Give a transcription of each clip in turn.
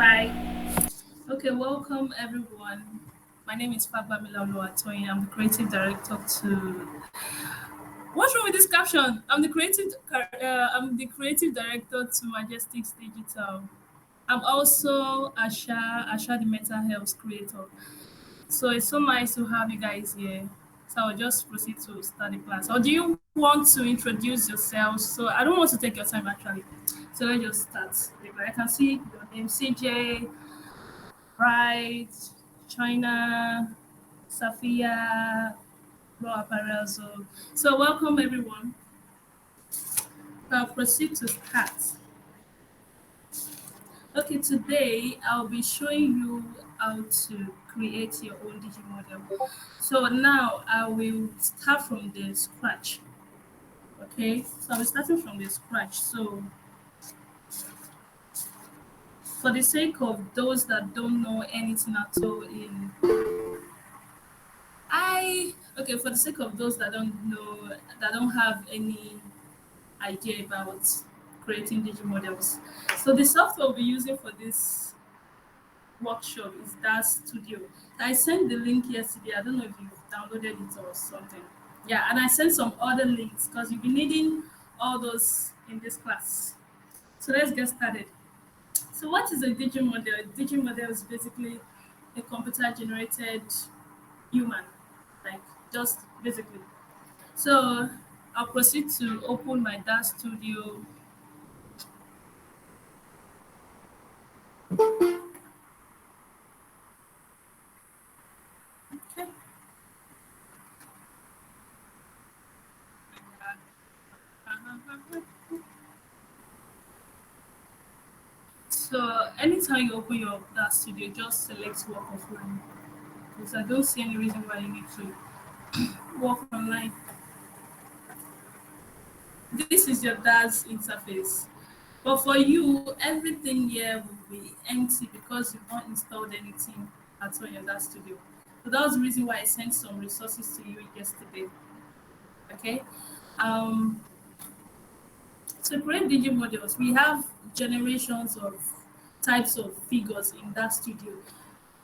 Bye. Okay, welcome everyone. My name is Fabamila Oluwatoyin. I'm the creative director to. What's wrong with this caption? I'm the creative director to Majestics Digital. I'm also Asha the mental health creator. So it's so nice to have you guys here. So I'll just proceed to start the class. Or do you want to introduce yourselves? So I don't want to take your time actually. So let's just start. Like I can see your name, CJ, Bright, China, Safia, Raw Apparel. So welcome everyone. I'll proceed to start. Okay, today I'll be showing you how to create your own digimodel. So now I will start from the scratch. Okay, so I'll be starting from the scratch. So for the sake of those that don't know anything at all in okay, for the sake of those that don't know, that don't have any idea about creating digimodels. So the software we'll be using for this workshop is Daz3d. I sent the link yesterday. I don't know if you've downloaded it or something. Yeah, and I sent some other links because you'll be needing all those in this class. So let's get started. So what is a digimodel? A digimodel is basically a computer generated human, like just basically. So I'll proceed to open my Daz Studio. Okay. So anytime you open your Daz Studio, just select work offline because I don't see any reason why you need to work online. This is your Daz interface. But for you, everything here will be empty because you've not installed anything at all in your Daz Studio. So that was the reason why I sent some resources to you yesterday. Okay. Um, to create digit models, we have generations of types of figures in that studio.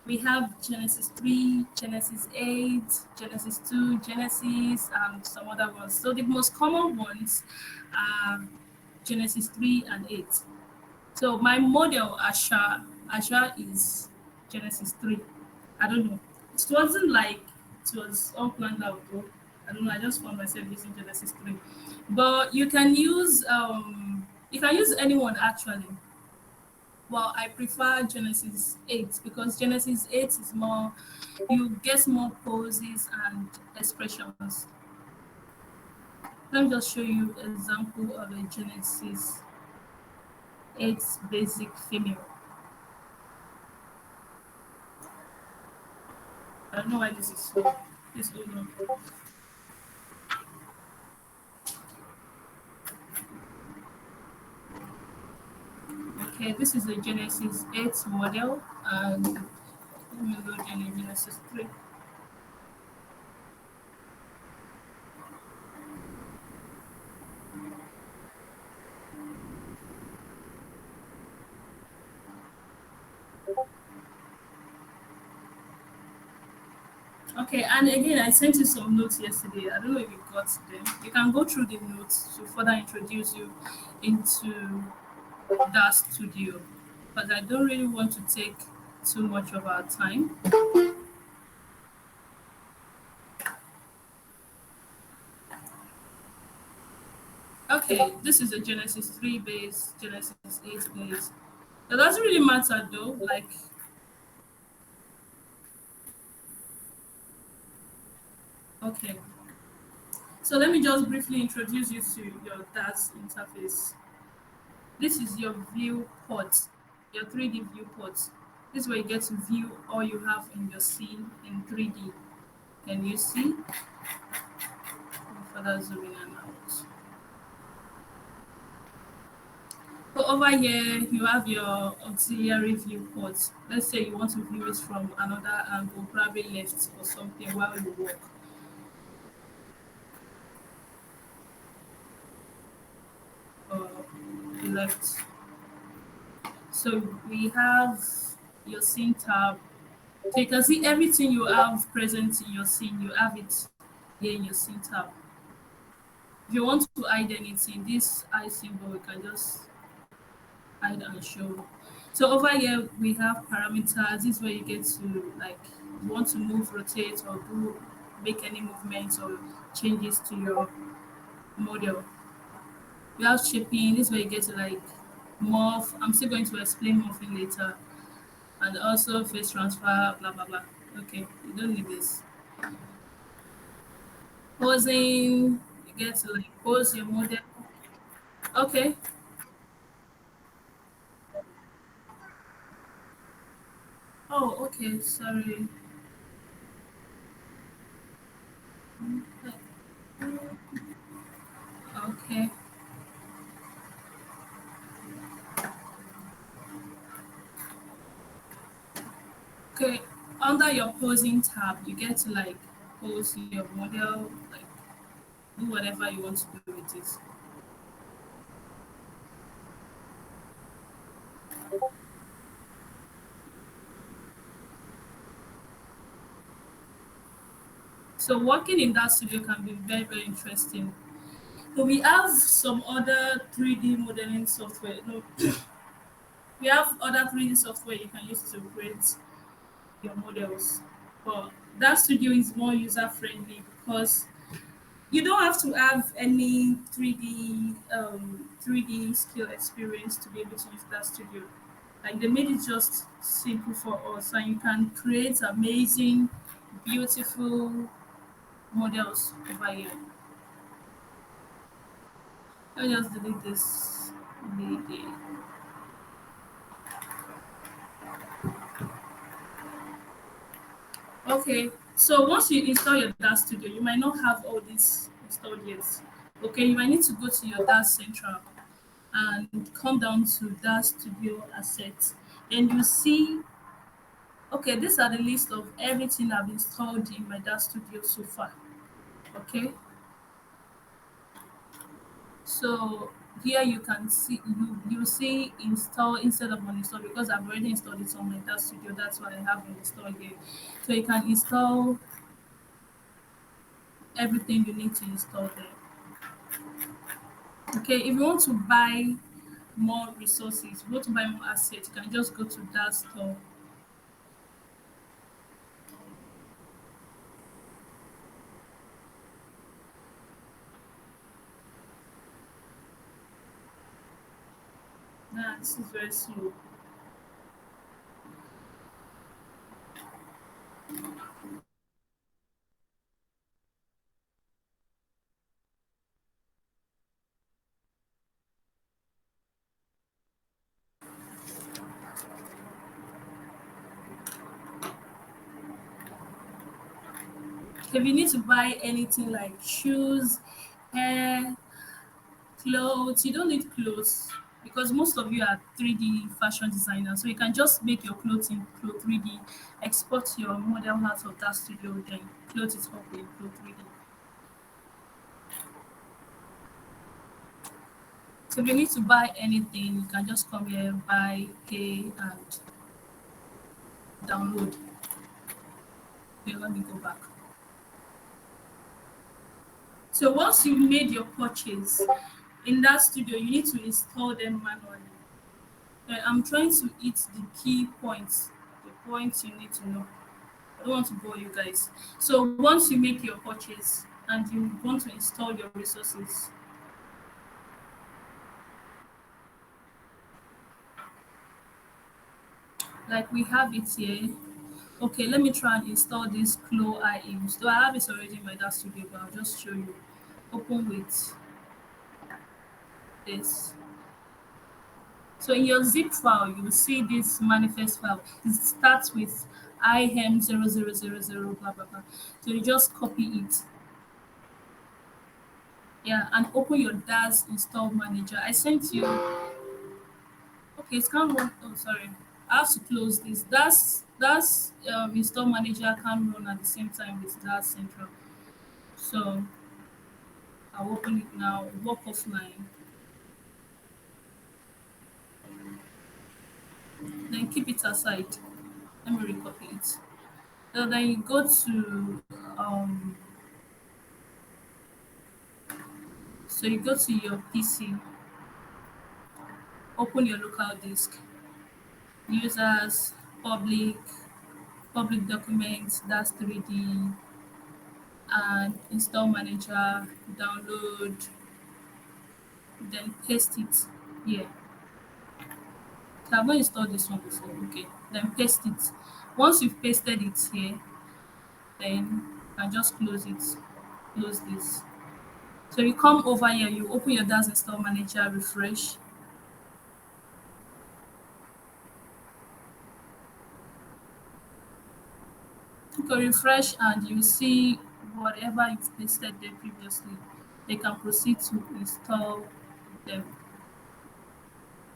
We have Genesis 3, Genesis 8, Genesis 2, Genesis, and some other ones. So the most common ones are Genesis 3 and 8. So my model, Asha is Genesis 3. I don't know. It wasn't like it was all planned out though. I don't know. I just found myself using Genesis 3. But you can use anyone actually. Well, I prefer Genesis 8 because Genesis 8 is more, you get more poses and expressions. Let me just show you an example of a Genesis 8 basic female. I don't know why this is so. This hold on. Okay, this is a Genesis 8 model, and let me load in a Genesis 3. Okay, and again, I sent you some notes yesterday. I don't know if you got them. You can go through the notes to further introduce you into that studio, but I don't really want to take too much of our time. Okay, this is a Genesis 3 base, Genesis 8 base. It doesn't really matter though, like, okay. So let me just briefly introduce you to your DAS interface. This is your viewport, your 3D viewport. This is where you get to view all you have in your scene in 3D. Can you see? Let me further zoom in and out. So over here, you have your auxiliary viewport. Let's say you want to view it from another angle, probably left or something while you work. Or left. So we have your scene tab. So you can see everything you have present in your scene. You have it here in your scene tab. If you want to hide anything, this eye symbol, we can just hide and show. So over here we have parameters. This is where you get to, like, you want to move, rotate, or do make any movements or changes to your model. We have shaping. This is where you get to, like, morph. I'm still going to explain morphing later. And also face transfer, blah blah blah. Okay, you don't need this. Posing, you get to, like, pose your model. Okay. Oh, okay. Sorry. Okay. Okay. Under your posing tab, you get to, like, pose your model, like, do whatever you want to do with it. So working in that studio can be very, very interesting. So we have some other 3D modeling software. No, we have other 3D software you can use to create your models. But that studio is more user friendly because you don't have to have any 3D skill experience to be able to use that studio. Like, they made it just simple for us, and you can create amazing, beautiful models over here. Let me just delete this lady. Okay, so once you install your DAS Studio, you might not have all this installed yet. Okay, you might need to go to your DAS Central and come down to DAS Studio Assets. And you see, okay, these are the list of everything I've installed in my DAS Studio so far. Okay, so here you can see, you see install instead of uninstall, because I've already installed it on my DAS Studio. That's why I have it installed here. So you can install everything you need to install there. Okay, if you want to buy more resources, if you want to buy more assets, you can just go to that store. Nah, this is very slow. If you need to buy anything like shoes, hair, clothes, you don't need clothes because most of you are 3D fashion designers. So you can just make your clothes in Clo 3D, export your model out of that studio, then clothes it up in Clo 3D. So if you need to buy anything, you can just come here, buy, pay, and download. Okay, let me go back. So once you made your purchase in that studio, you need to install them manually. I'm trying to hit the key points, the points you need to know. I don't want to bore you guys. So once you make your purchase and you want to install your resources, like we have it here. Okay, let me try and install this Clo IE. So I have it already in my DAO studio, but I'll just show you. Open with this. So in your zip file, you will see this manifest file. It starts with im0000 blah blah blah. So you just copy it. Yeah, and open your DAS install manager. I sent you. Okay, it can't run. Oh, sorry. I have to close this. That's install manager can run at the same time with DAS Central. So I'll open it now. Work offline. then keep it aside. Let me recopy it. So then you go to your PC, open your local disk, users, public, public documents, that's 3D, and install manager, download, then paste it here. So I've not installed this one before. Okay, then paste it. Once you've pasted it here, then you can just close it. Close this. So you come over here, you open your DAS install manager, refresh. You can refresh and you see whatever you've pasted there previously. They can proceed to install them.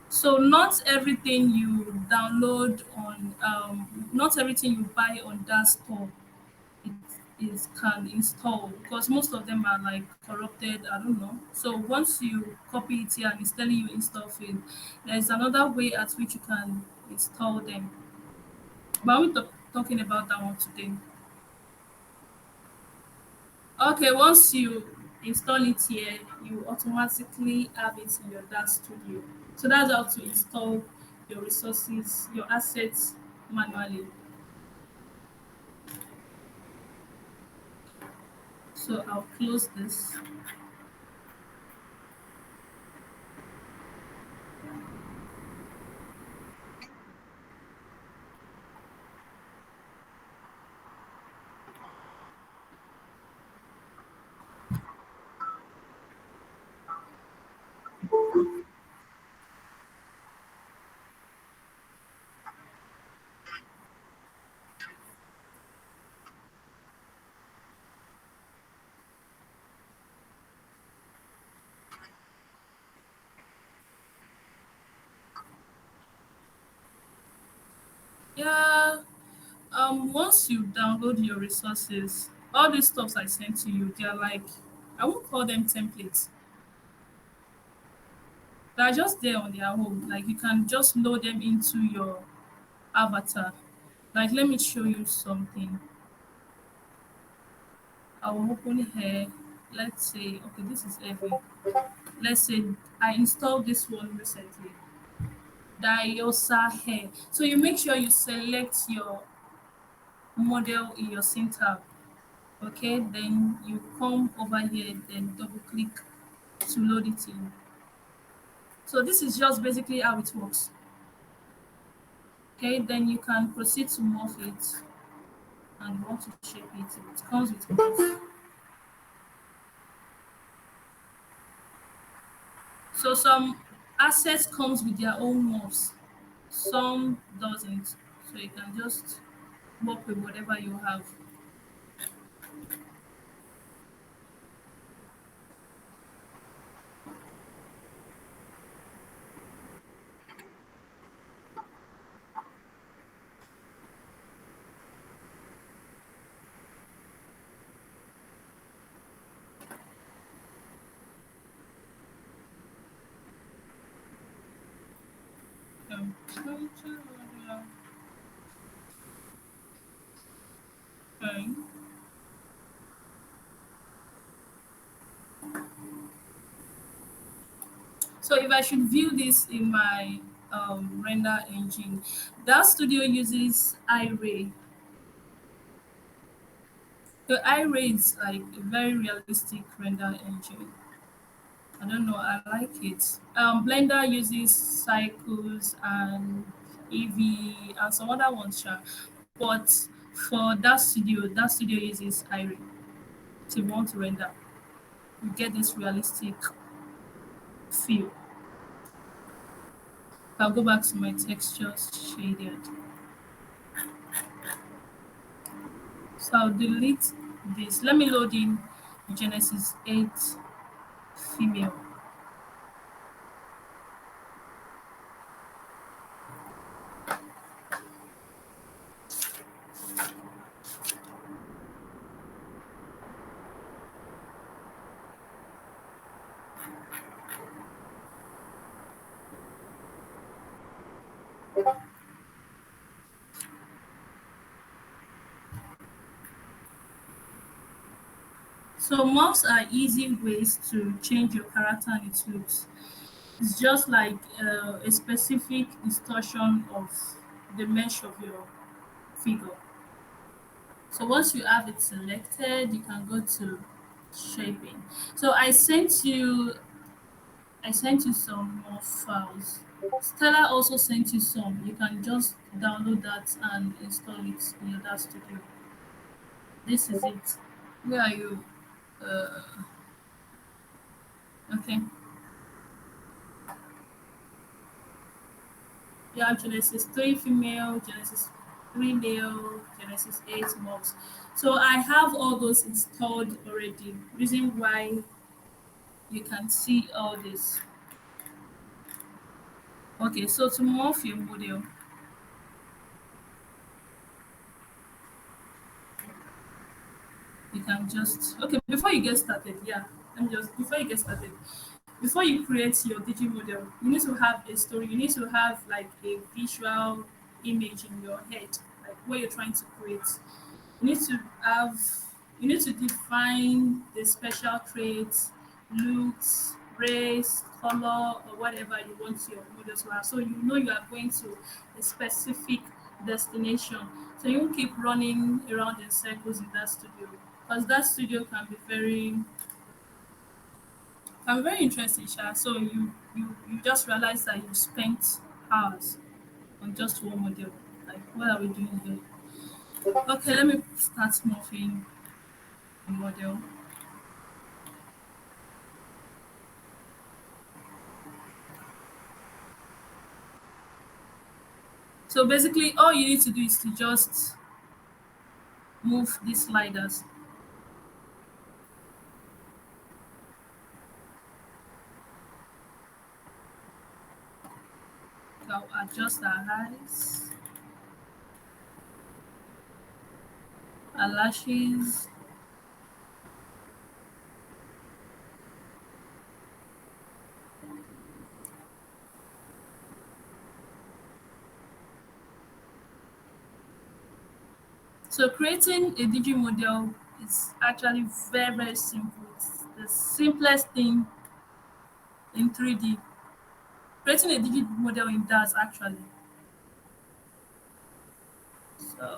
So not everything you download on, not everything you buy on that store it is can install, because most of them are like corrupted. I don't know. So once you copy it here and it's telling you install fail, there's another way at which you can install them. But we're talking about that one today. Okay, once you install it here, you automatically have it in your DAX Studio. So that's how to install your resources, your assets manually. So I'll close this. Yeah, once you download your resources, all these stuffs I sent to you, they're like, I won't call them templates. They're just there on their own. Like you can just load them into your avatar. Like let me show you something. I will open here. Let's say, okay, this is heavy. Let's say I installed this one recently. Diosa hair. So you make sure you select your model in your scene tab. Okay, then you come over here, then double click to load it in. So this is just basically how it works. Okay, then you can proceed to morph it and you want to shape it. It comes with morph. So some assets comes with their own morphs, some doesn't. So you can just work with whatever you have. Um, okay. So if I should view this in my render engine, that studio uses iRay. The iRay is like a very realistic render engine. I don't know, I like it. Blender uses cycles and EV and some other ones, sha. But for that studio uses iRay to want to render. You get this realistic feel. I'll go back to my textures shaded. So I'll delete this. Let me load in Genesis 8 female. So morphs are easy ways to change your character and its looks. It's just like a specific distortion of the mesh of your figure. So once you have it selected, you can go to shaping. So I sent you some more files. Stella also sent you some. You can just download that and install it in your Daz Studio. This is it. Where are you? Uh, okay. Yeah, Genesis 3 female, Genesis 3 male, Genesis 8 mobs. So I have all those installed already. Reason why you can see all this. Okay, so to morph your model, you can just okay before you get started. Yeah, let me just before you get started. Before you create your digi model, you need to have a story. You need to have like a visual image in your head, like what you're trying to create. You need to have you need to define the special traits, looks, race, color, or whatever you want your model to have. So you know you are going to a specific destination. So you won't keep running around in circles in that studio. Because that studio can be very interesting, Sha. So you just realize that you spent hours on just one model. Like what are we doing here? Okay, let me start morphing the model. So basically, all you need to do is to just move these sliders. I'll adjust our eyes, our lashes. So creating a digi model is actually very, very simple. It's the simplest thing in 3D. Creating a digi model in Daz actually. So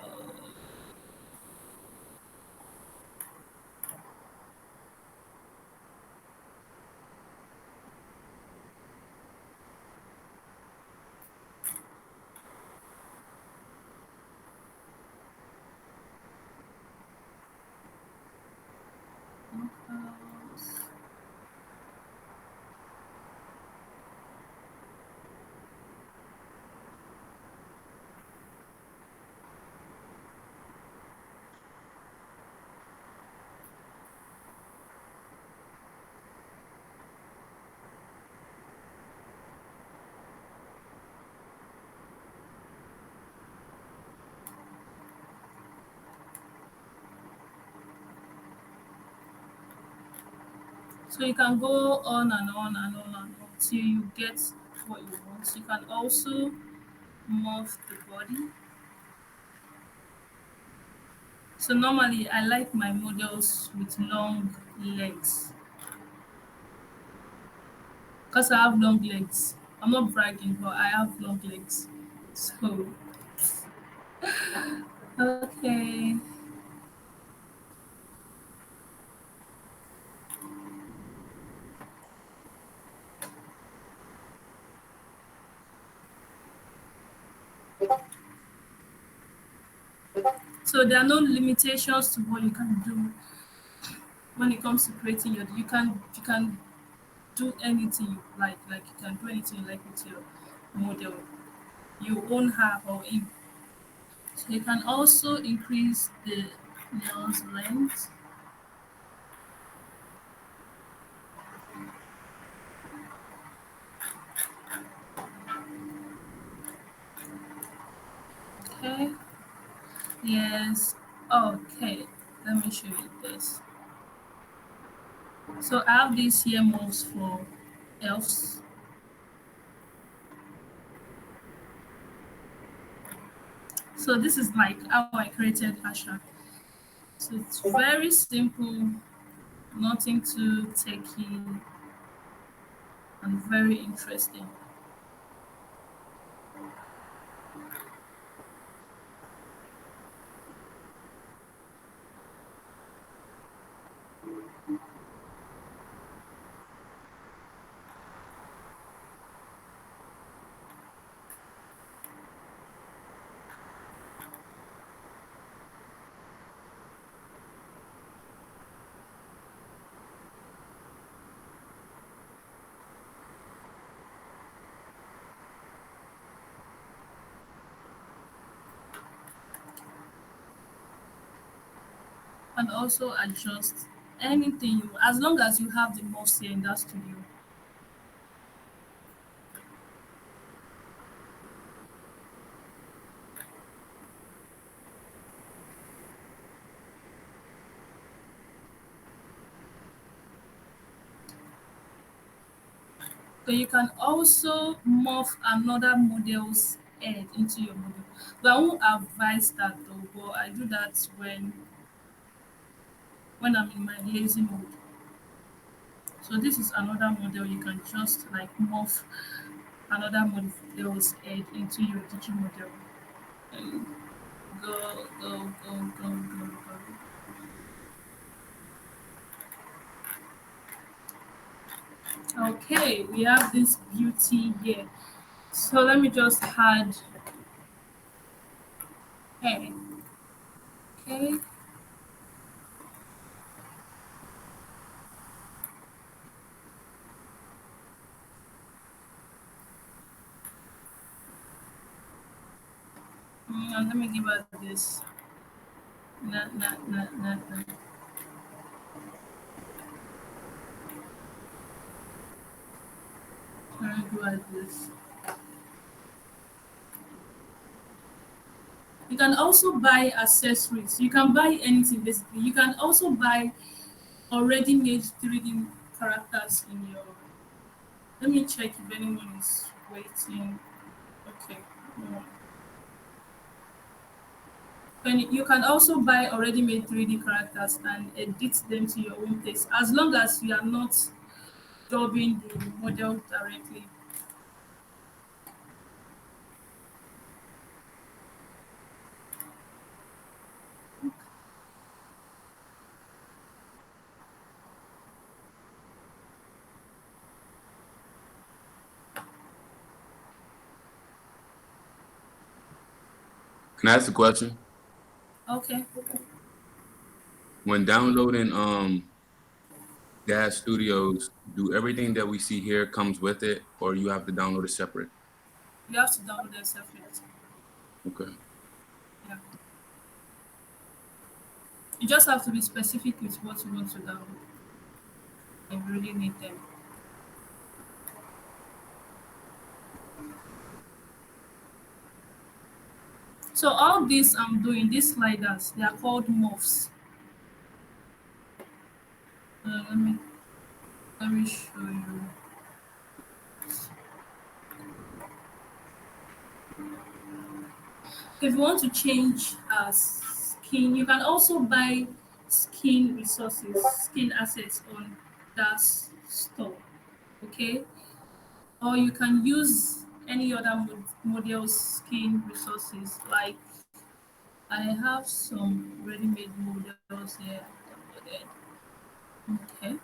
So you can go on and on and on and on till you get what you want. You can also morph the body. So normally I like my models with long legs because I have long legs. I'm not bragging, but I have long legs. So okay. So there are no limitations to what you can do when it comes to creating your you can do anything you like. Like you can do anything you like with your model. You own her or him. So you can also increase the nails length. Okay. Yes. Okay. Let me show you this. So I have these here moves for elves. So this is like how I created Asha. So it's very simple. Nothing too techy and very interesting. And also adjust anything you, as long as you have the mouse here in that studio. So you can also morph another model's head into your model. But I won't advise that though, but I do that when I'm in my lazy mode. So this is another model you can just like morph another model's head into your digital model. And go, go, go, go, go, go. Okay, we have this beauty here. So let me just add hair. Okay. And let me give her this. Nah, nah, nah, nah, nah. Let me do like this. You can also buy accessories. You can buy anything basically. You can also buy already made 3D characters in your. Let me check if anyone is waiting. Okay. No. You can also buy already made 3D characters and edit them to your own taste as long as you are not dubbing the model directly. Can I ask a question? Okay. When downloading Dash Studios, do everything that we see here comes with it, or you have to download it separate? You have to download them separate. Okay. Yeah. You just have to be specific with what you want to download. You really need them. So all this I'm doing, these sliders, they are called morphs. Let me show you. If you want to change skin, you can also buy skin resources, skin assets on that store. Okay, or you can use any other model skin resources. Like I have some ready-made models here downloaded. Okay,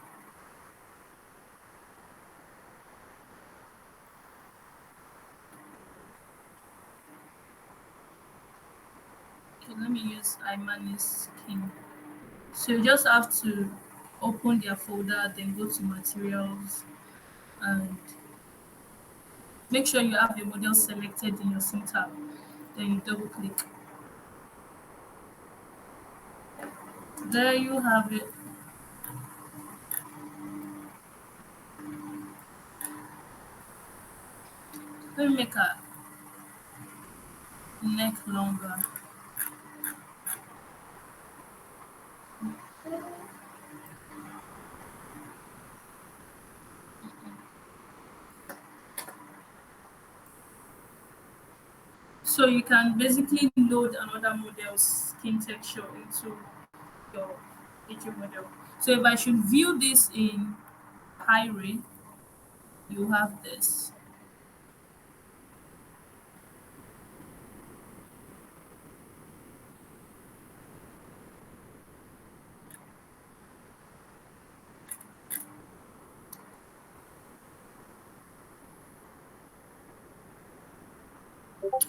okay, let me use Imani's skin. So you just have to open their folder, then go to materials and make sure you have the model selected in your sync tab. Then you double click. There you have it. Let me make a neck longer. So you can basically load another model's skin texture into your HO model. So if I should view this in high ray, you have this.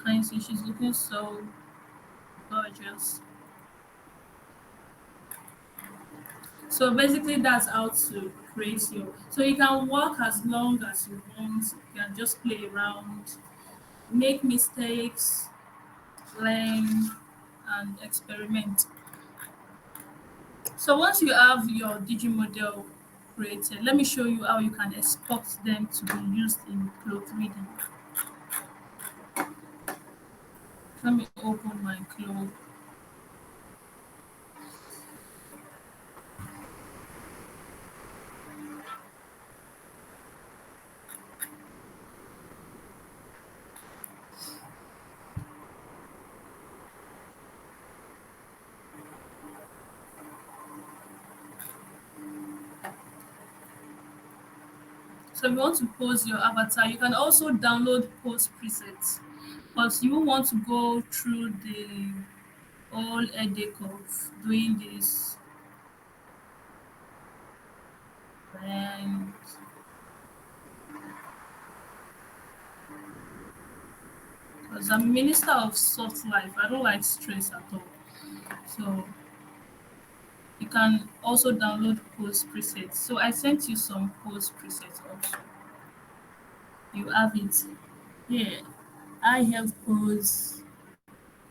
Can you see she's looking so gorgeous? So basically that's how to create your, so you can work as long as you want, you can just play around, make mistakes, learn and experiment. So once you have your digimodel created, let me show you how you can export them to be used in Flow 3D. Let me open my Flow. So if you want to pose your avatar, you can also download pose presets. But you want to go through the whole headache of doing this, and because I'm a minister of soft life, I don't like stress at all. So you can also download pose presets. So I sent you some pose presets also. You have it here. I have pose.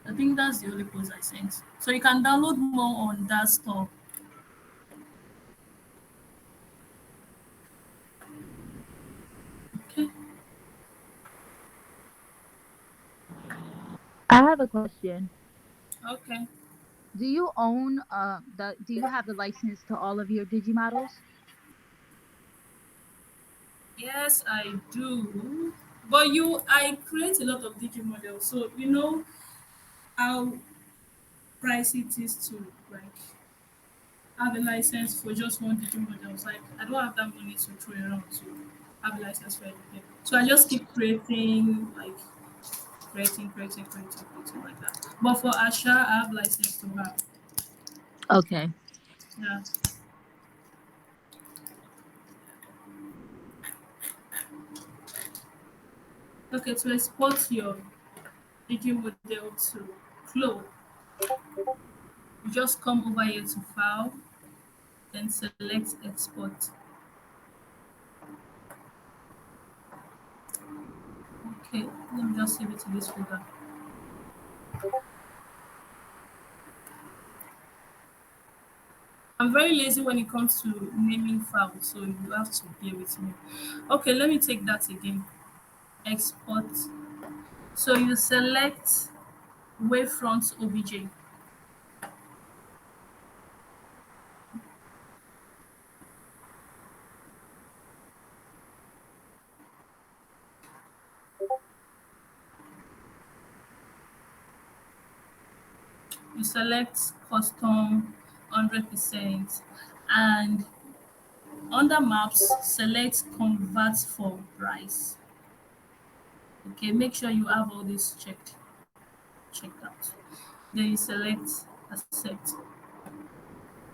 I think that's the only pose I sent. So you can download more on that store. Okay. I have a question. Okay. Do you own do you have the license to all of your digimodels? Yes, I do. But I create a lot of digi models, so you know how pricey it is to like have a license for just one digi model. Like I don't have that money to throw around to have a license for everything. So I just keep creating, like creating like that. But for Asha, I have license to have. Okay. Yeah. Okay, to export your digi model to Flow, you just come over here to File, then select Export. Okay, let me just save it to this folder. I'm very lazy when it comes to naming files, so you have to bear with me. Okay, let me take that again. Export. So you select wavefront OBJ. You select custom 100%, and under maps, select convert for price. Okay, make sure you have all this checked out. Then you select accept.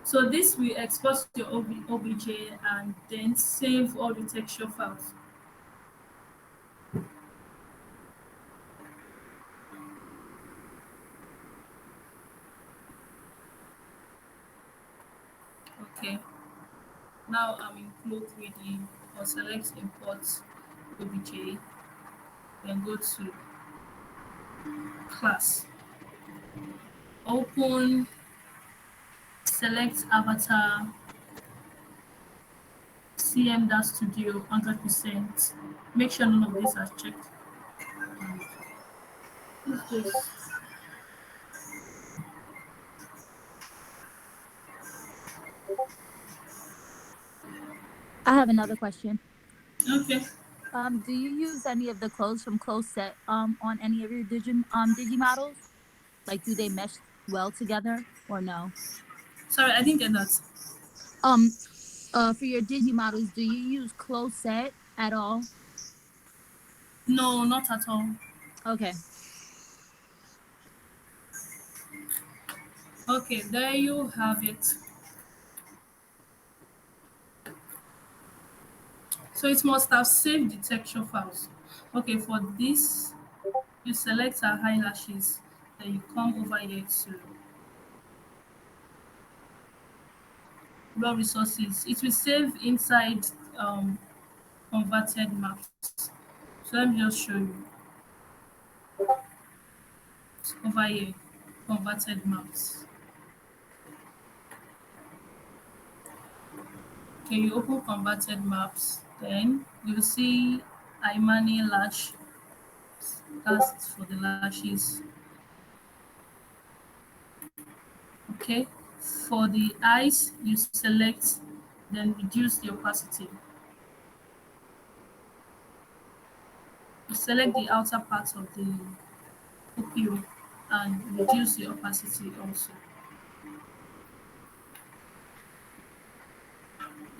So this will export your OBJ and then save all the texture files. Okay, now I'm in Flow 3D. I'll select import OBJ, then go to class. Open, select avatar, CM Studio 100%. Make sure none of these are checked. What's this? I have another question. Okay. Do you use any of the clothes from Close Set on any of your digimodels? Like, do they mesh well together or no? Sorry, I didn't get that. Um, for your digi models, do you use close set at all? No, not at all. Okay. Okay, there you have it. So it must have saved the texture files. Okay, for this, you select our eyelashes, then you come over here to raw resources. It will save inside um, converted maps. So let me just show you over here, converted maps. Okay, you open converted maps, then you'll see Imani lash. That's for the lashes. Okay, for the eyes, you select, then reduce the opacity. You select the outer part of the pupil and reduce the opacity also.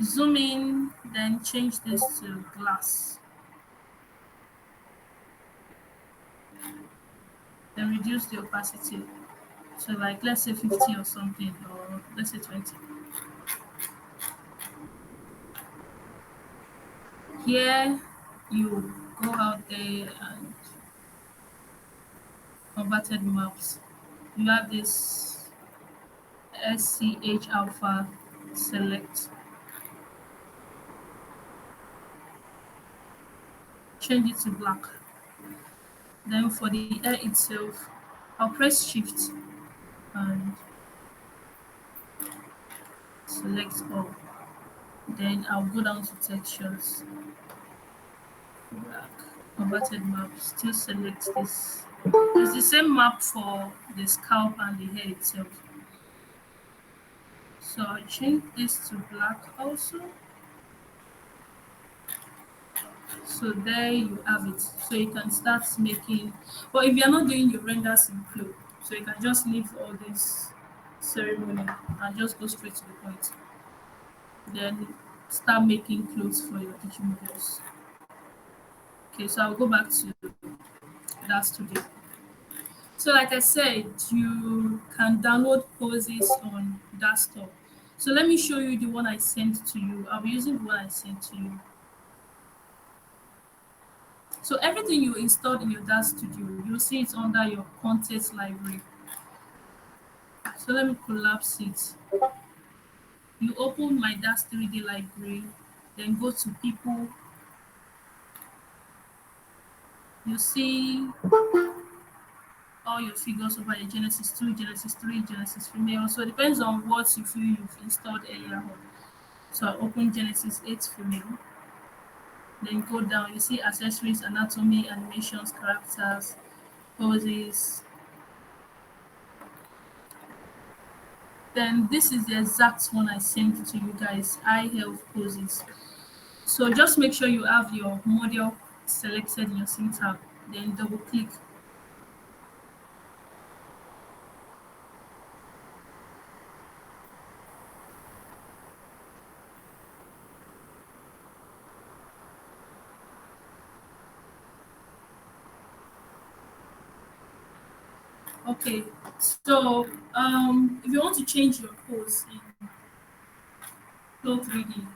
Zoom in, then change this to glass. Then reduce the opacity. So like let's say 50 or something, or let's say 20. Here you go out there and converted maps. You have this SCH alpha select. Change it to black. Then for the air itself, I'll press shift and select all. Then I'll go down to textures, black, converted map, still select this. It's the same map for the scalp and the hair itself. So I'll change this to black also. So there you have it. So you can start making, but if you're not doing your renders in flow, so you can just leave all this ceremony and just go straight to the point. Then start making clothes for your kitchen models. Okay, so I'll go back to that studio. So like I said, you can download poses on desktop. So let me show you the one I sent to you. I'll be using the one I sent to you. So everything you installed in your DAS Studio, you'll see it under your content library. So let me collapse it. You open my Daz3d library, then go to people. You see all your figures over the Genesis 2, Genesis 3, Genesis female. So it depends on what you feel you've installed earlier on. So I open Genesis 8 female. Then go down, you see accessories, anatomy, animations, characters, poses. Then this is the exact one I sent to you guys, eye health poses. So just make sure you have your model selected in your sync tab, then double click. Okay, so if you want to change your pose in Flow 3D,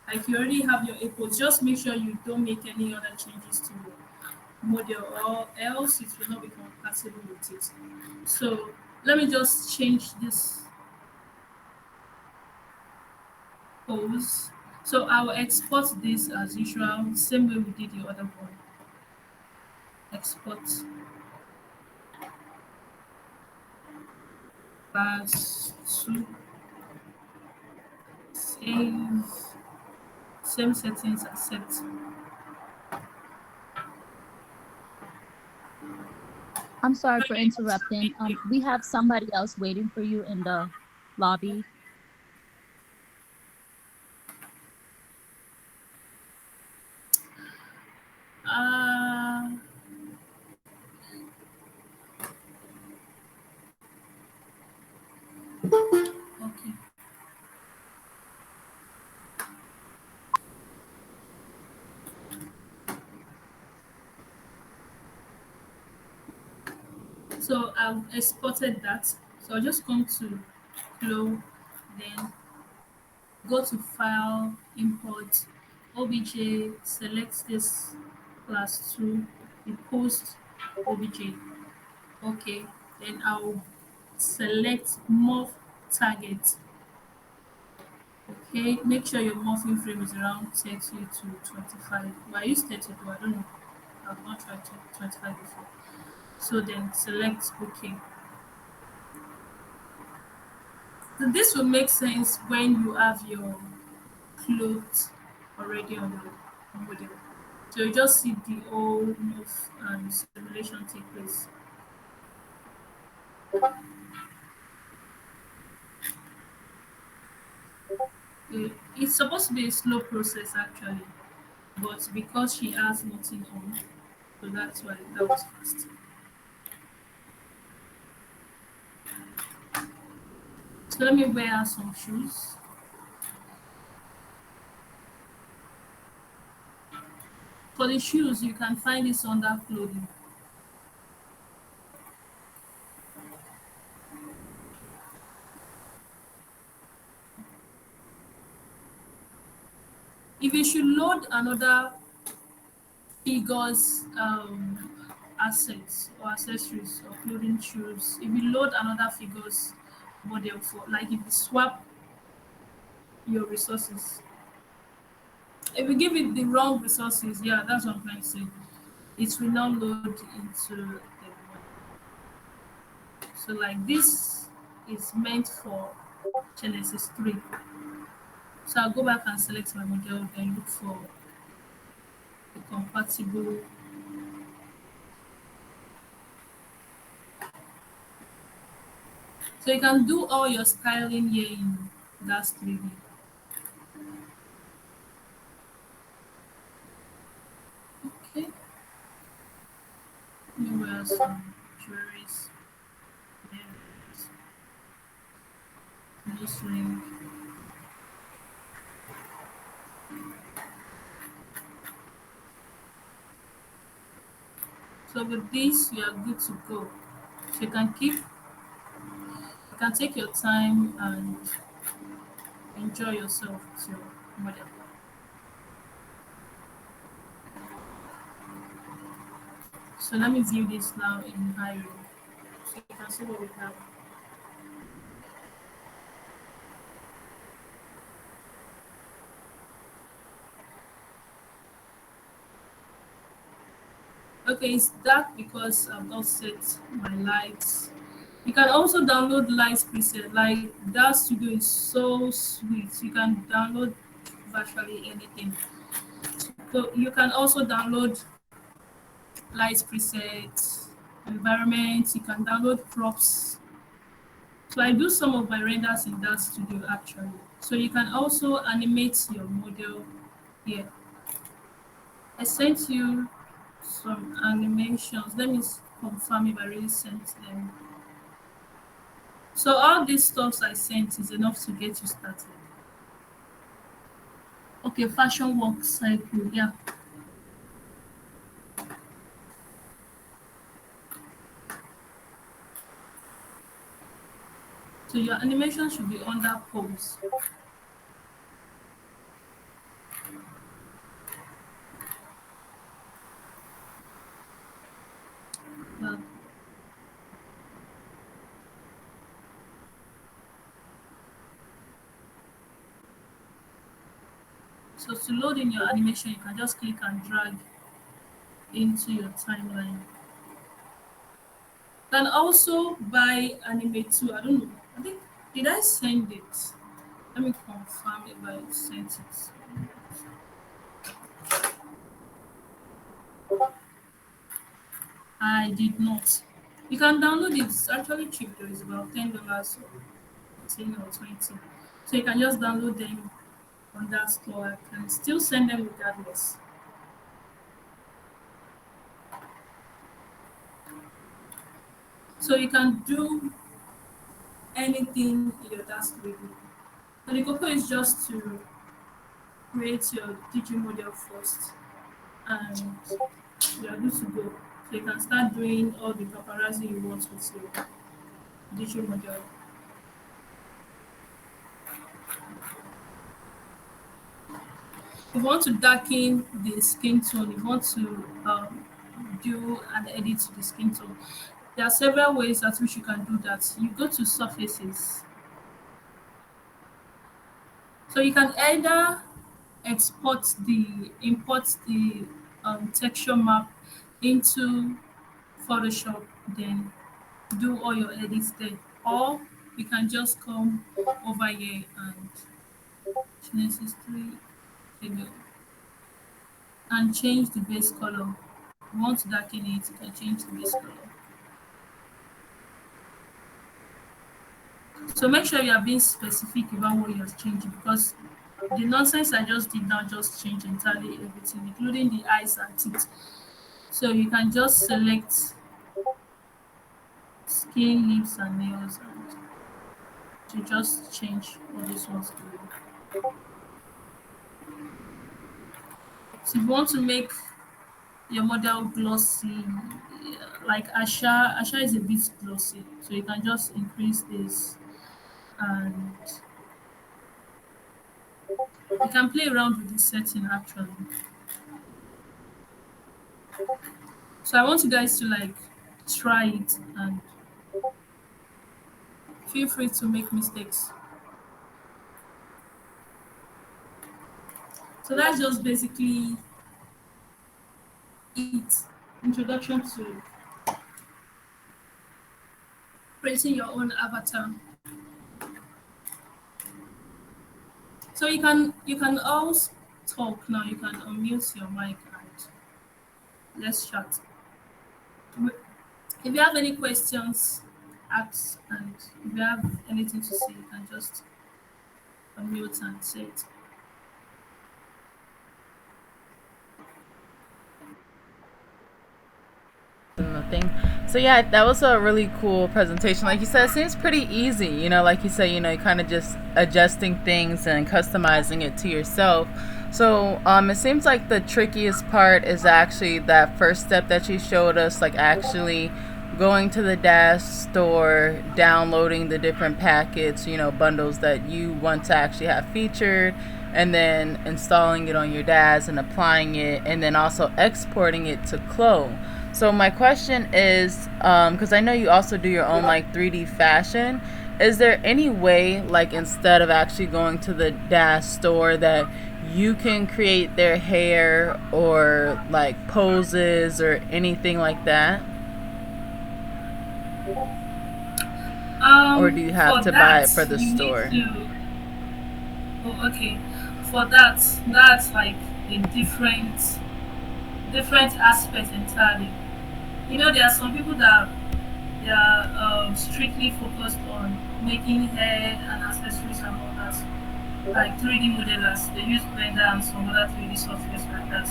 like you already have your A pose, just make sure you don't make any other changes to your model or else it will not be compatible with it. So let me just change this pose. So I will export this as usual, same way we did the other one. Export as to save, same settings, accept. I'm sorry for interrupting. We have somebody else waiting for you in the lobby. Uh, okay. So I've exported that. So I'll just come to flow, then go to file, import, obj, select this class 2, the post obj. Okay, then I'll select morph target. Okay, make sure your morphing frame is around 30 to 25. But I use 32, I don't know. I've not tried 25 before. So then select OK. So this will make sense when you have your clothes already on the model. So you just see the whole move and simulation take place. It's supposed to be a slow process actually, but because she has nothing on, so that's why that was fast. So let me wear some shoes. For the shoes, you can find this under clothing. If you should load another figures assets or accessories or clothing shoes, if you load another figures model for like if you swap your resources, if you give it the wrong resources, yeah, that's what I'm trying to say. It will not load into the model. So like this is meant for Genesis 3. So I'll go back and select my model, then look for the compatible. So you can do all your styling here in Daz3d. Okay, let me wear some jewelries, earrings, nose ring. So with this, you are good to go. So you can take your time and enjoy yourself with your model. So let me view this now in high room. So you can see what we have. Okay, it's dark because I've not set my lights. You can also download lights preset. Like that studio is so sweet. You can download virtually anything. So you can also download lights preset, environment. You can download props. So I do some of my renders in that studio actually. So you can also animate your model here. I sent you some animations. Let me confirm if I really sent them. So all these stuffs I sent is enough to get you started. Okay, fashion work cycle, yeah. So your animation should be under pose. Yeah. So to load in your animation, you can just click and drag into your timeline. You can also buy animate too. I don't know. I think did I send it? Let me confirm if I sent it. I did not. You can download it. It's actually cheap though. It's about $10 or 10 or 20. So you can just download them on that store. I can still send them regardless. So you can do anything in your task review. So the goal is just to create your DG model first and you are good to go. So you can start doing all the paparazzi you want with your digital model. If you want to darken the skin tone, if you want to do an edit to the skin tone, there are several ways at which you can do that. You go to surfaces. So you can either import the texture map into Photoshop, then do all your edits there. Or you can just come over here and Genesis 3 figure and change the base color. If you want to darken it, you can change the base color. So make sure you are being specific about what you're changing, because the nonsense I just did now just change entirely everything, including the eyes and teeth. So you can just select skin, lips, and nails and to just change all these ones to you. So if you want to make your model glossy, like Asha is a bit glossy, so you can just increase this and you can play around with the setting actually. So I want you guys to like try it and feel free to make mistakes. So that's just basically it. Introduction to creating your own avatar. So you can also talk now. You can unmute your mic and let's chat. If you have any questions, ask, and if you have anything to say, you can just unmute and say it. Nothing. So yeah, that was a really cool presentation. Like you said, it seems pretty easy. Like you say, you're kind of just adjusting things and customizing it to yourself. So it seems like the trickiest part is actually that first step that you showed us, like actually going to the Dash store, downloading the different packets, bundles that you want to actually have featured, and then installing it on your DAS and applying it, and then also exporting it to Clo. So my question is, because I know you also do your own like 3D fashion, is there any way, like instead of actually going to the Dash store, that you can create their hair or like poses or anything like that? Or do you have to buy it for the store? Oh, okay. For that's like a different aspect entirely. There are some people that they are strictly focused on making hair and accessories and all that, like 3D modelers. They use Blender and some other 3D software like that.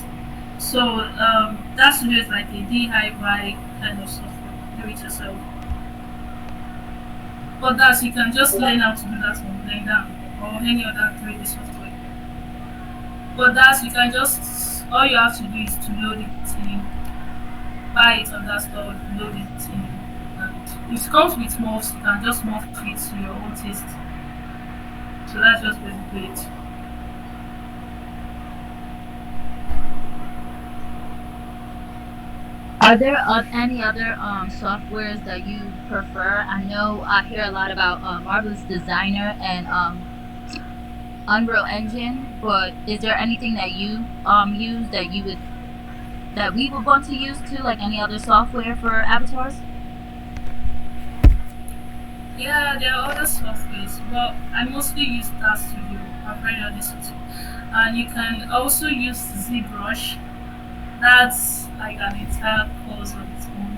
So that studio is like a DIY kind of software, do it yourself. But that you can just learn how to do that on Blender or any other 3D software. But that you can just all you have to do is to load it in, buy it on that store, load it in, and it comes with morphs. You can just morph it to your own taste. So that's just basically it. Are there any other softwares that you prefer? I know I hear a lot about Marvelous Designer and Unreal Engine, but is there anything that you use that we would want to use too, like any other software for avatars? Yeah, there are other softwares, but I mostly use Daz3d. I've read all this with you. And you can also use ZBrush. That's like an entire course on its own.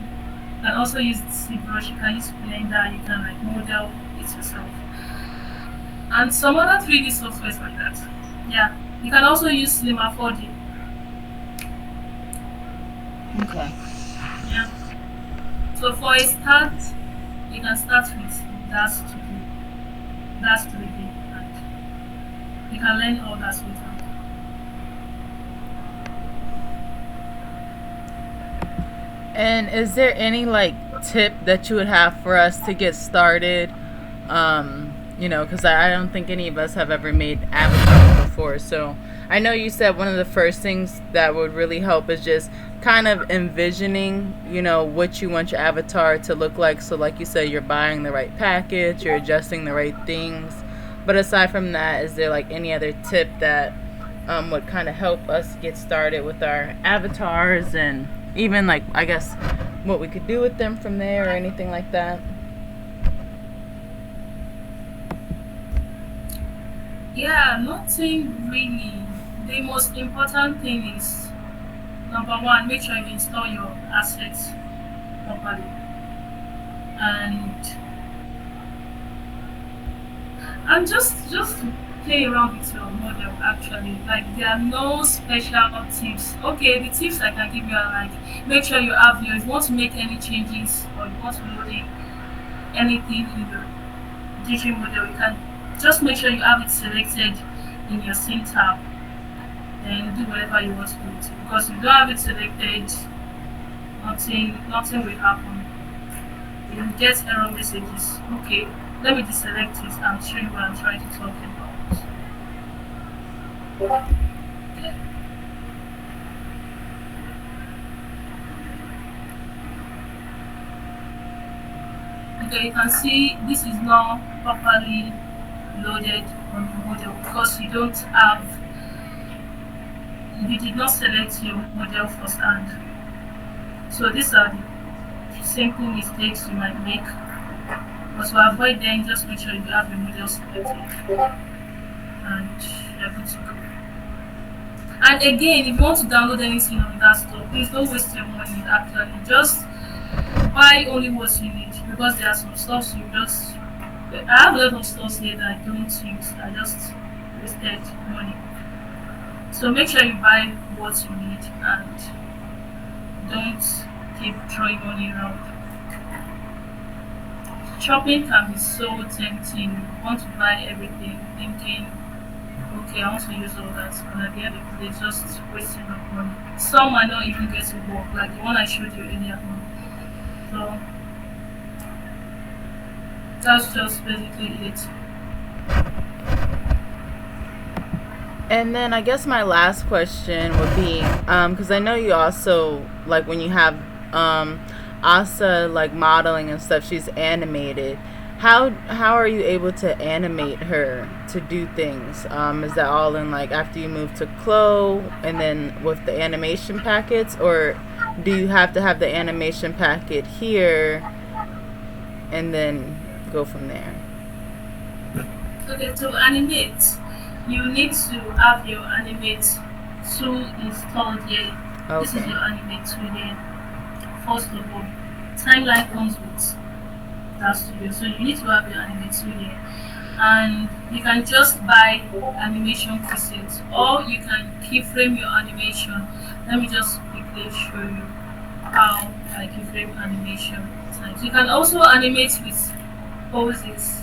You can also use ZBrush. You can use Blender. You can like model it yourself. And some other 3D softwares like that. Yeah, you can also use Slimmer 4D. Okay. Yeah. So for a start, you can start with Daz3d, and you can learn all that with them. And is there any like tip that you would have for us to get started? You know, because I don't think any of us have ever made avatars before. So I know you said one of the first things that would really help is just kind of envisioning, you know, what you want your avatar to look like. So like you said, you're buying the right package, you're adjusting the right things. But aside from that, is there like any other tip that would kind of help us get started with our avatars, and even like, I guess, what we could do with them from there or anything like that? Yeah, nothing really. The most important thing is number one, make sure you install your assets properly. And just play around with your model actually. Like there are no special tips. Okay, the tips I can give you are like make sure you have your if you want to make any changes or you want to load in anything in your digital model, you can just make sure you have it selected in your scene tab. Then do whatever you want to do with it. Because if you don't have it selected, nothing will happen. You will get error messages. Okay, let me deselect it and show you what I'm trying to talk about. Okay, you can see this is not properly loaded on the model because you did not select your model firsthand. So these are the simple mistakes you might make. But to avoid them, just make sure you have your model selected and you're good to go. And again, if you want to download anything on that store, please don't waste your money actually. Just buy only what you need because there are some stuff you just I have a lot of stores here that I don't use. I just wasted money. So make sure you buy what you need and don't keep throwing money around. Shopping can be so tempting. You want to buy everything thinking, okay, I want to use all that. And at the end of the day, just wasting of money. Some might not even get to work, like the one I showed you earlier on. So that's just basically it. And then I guess my last question would be, because I know you also, like when you have Asa like modeling and stuff, she's animated. How are you able to animate her to do things? Is that all in like after you move to Clo and then with the animation packets, or do you have to have the animation packet here and then go from there? Okay, to animate, you need to have your animate tool installed here. Okay. This is your animate tool here. First of all, timeline comes with Daz3d, so you need to have your animate tool here. And you can just buy animation presets, or you can keyframe your animation. Let me just quickly show you how I keyframe animation. You can also animate with poses.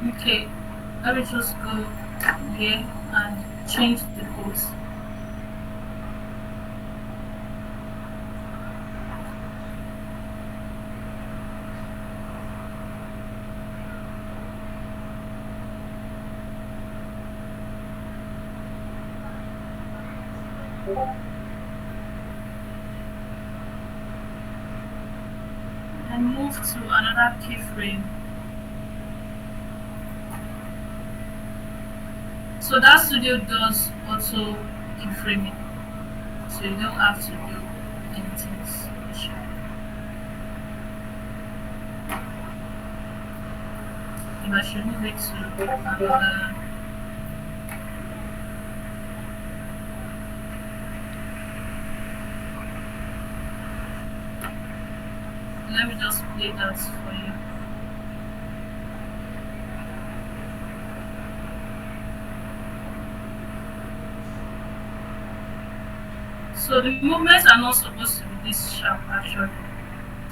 Okay, let me just go here and change the pose. And move to another keyframe. So Daz3d does also keyframing, so you don't have to do anything special. If I should move it to another. Let me just play that for you. So the movements are not supposed to be this sharp actually.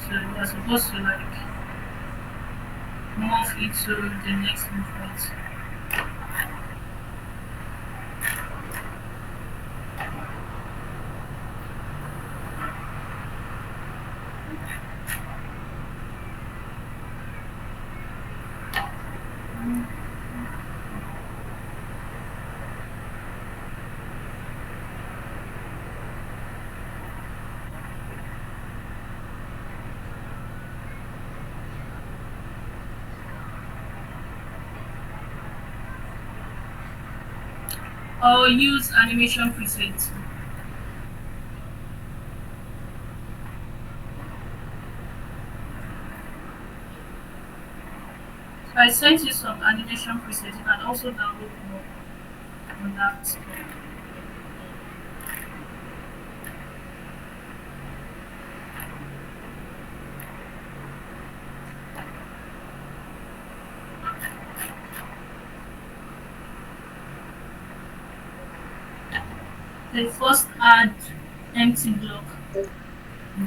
So they're supposed to like move into the next movement. or use animation presets. So I sent you some animation presets. You can also download more on that store. They first add empty block,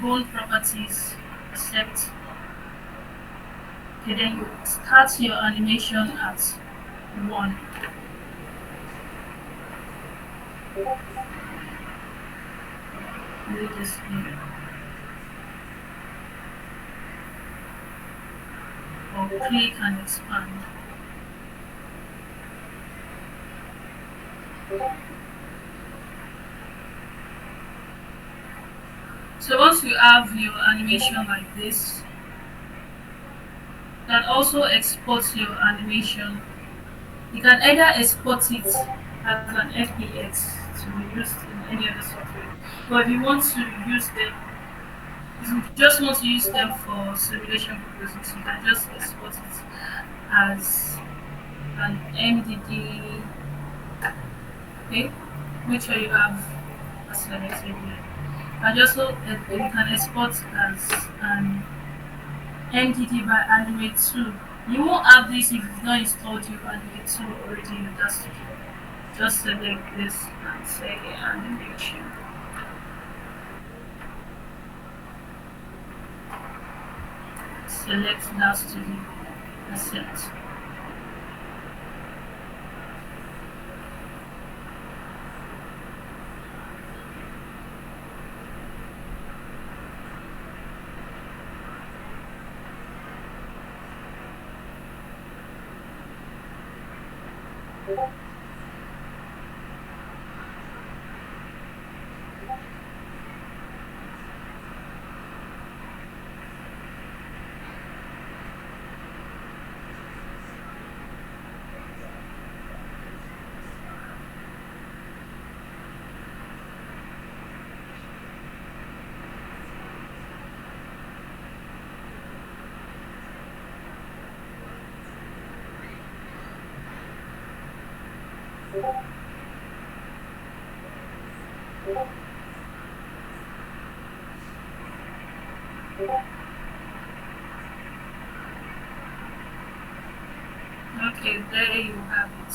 bone properties, accept. Okay, then you start your animation at 1. Do this here. Or click and expand. So once you have your animation like this, you can also export your animation. You can either export it as an FBX to be used in any other software, but if you want to use them, if you just want to use them for simulation purposes, you can just export it as an MDD. Okay, make sure you have a selected here. And also you can export as an MDD by animate 2. You won't have this if you've not installed your animate 2 already in that studio. Just select this and say animation. Select that studio, accept. Okay, there you have it.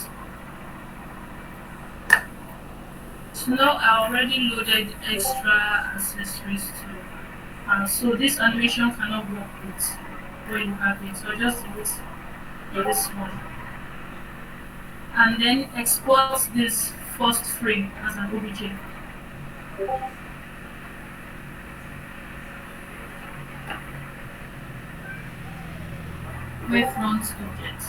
So now I already loaded extra accessories too. So this animation cannot work with where you have it. So just do it in this one. And then export this first frame as an OBJ. Wavefront object.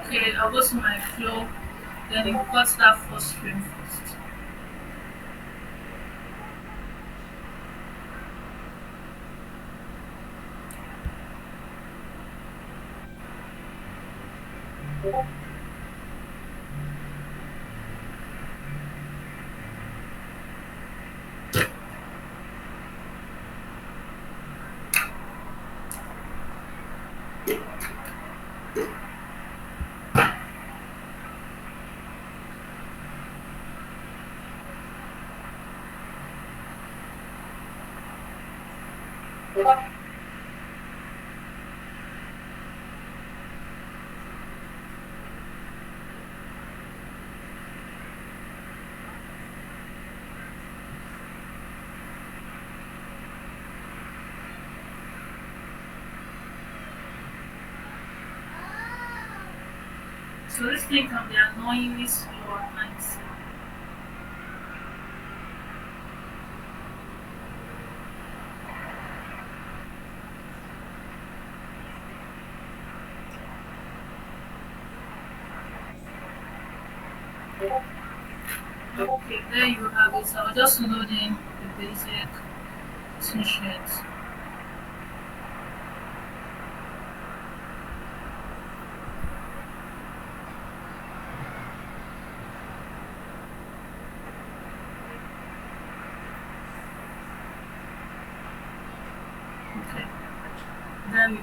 Okay, I'll go to my flow, then import that first frame first. So this thing can be annoyingly slow at times. Okay, there you have it. So I'll just load in the basic t-shirt. Okay, there we go.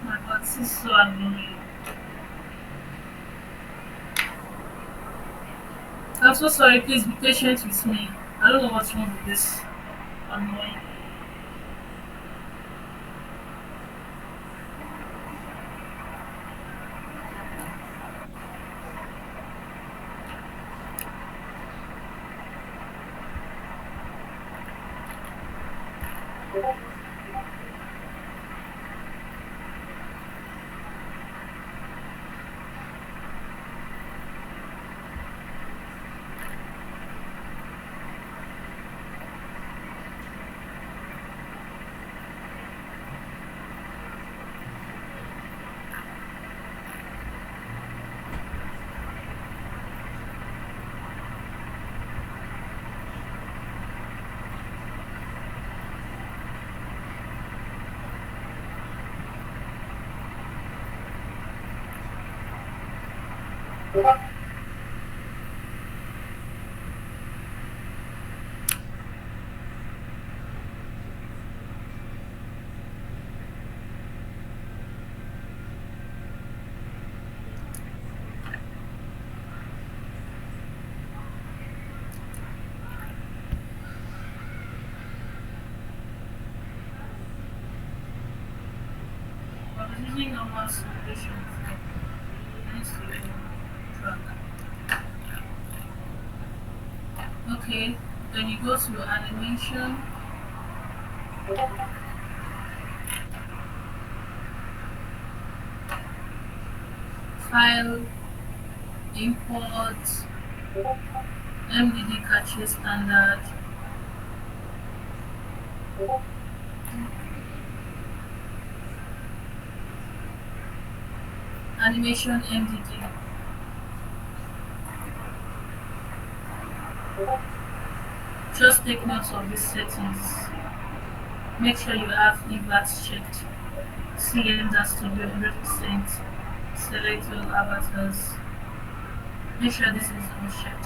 My God, this is so annoying. I'm so sorry, please be patient with me. I don't know what's wrong with this. Annoying. I was using normal solution for this track. Okay, then you go to animation, file, import, MDD cache standard, animation MDD. Just take note of these settings. Make sure you have avate checked. CM Daz3d 100%. Select all avatars. Make sure this is unchecked.